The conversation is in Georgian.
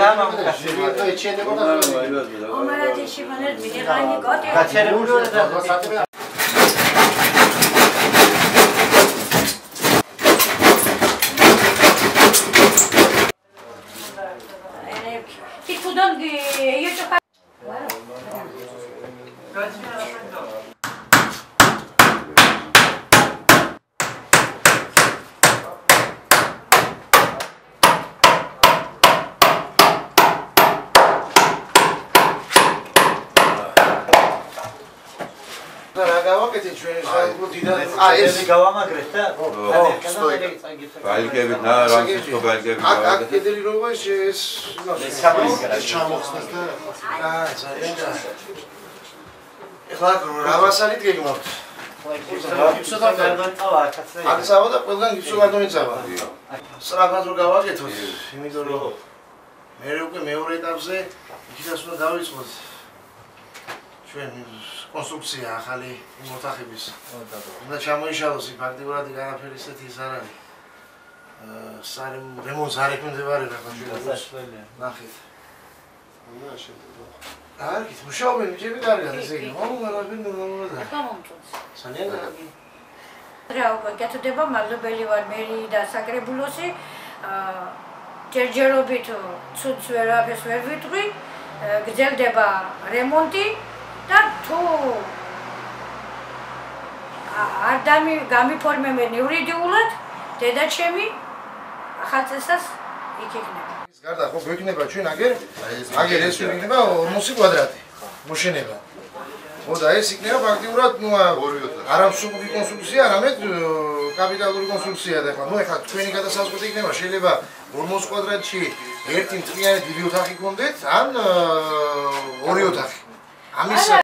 გრამა მოკასება. Omara dişimanır biri aynı kat. გაჩერებული და Tikudan YouTube. Ragavaketi ჩვენ დიდად ეს გავამაგრეთ და ბალკებით და რამსის ბალკებით აქ კედელი როგორ ეს ჩამოხსნეს და ძალიან და ეხლა რავასალით გეგმავთ გიფსო და გარდონ წავა კაცები აქ წავა და ყველგან გიფსო გარდონი წავა სწრაფად რო გავაკეთოთ იმიტომ რომ მე უკვე მეორე ეტაპზე იქიდან უნდა დავიწყოთ ჩვენ კონსტრუქცია ახალი მოთახების უნდა ჩამოიშალოს ფაქტიურად განაფერი ისეთი ის არ არის რემონტს არ ექვემდებარება ხო ჩვენ ნახეთ უნდა შედება კარგით მუშაობენ მიჯები კარგად ესე იგი მომღერები ნორმალურად სანიან კარგი რა გეთდება მადლობელი ვარ მერი და საკრებულოსი ჯერჯერობით ცუდს ვერაფერს ვერ ვიტყვი გრძელდება რემონტი და თუ არ გამიფორმებენ იურიდიულად დედაჩემი ახალწესას იქნება. ის გარდა ხო გვექნება ჩვენ აგერ ეს იქნება 40 კვადრატი მოშენება. ხო და ეს იქნება ფაქტიურად ნუ არა მსუბუქი კონსტრუქცია, არამედ კაპიტალური კონსტრუქცია და ხო ნუ ეხლა თქვენი გადასაზღვრება იქნება შეიძლება 40 კვადრატში ერთი მთლიანი დიდი ოთახი გქონდეთ ან ორი ოთახი. ამის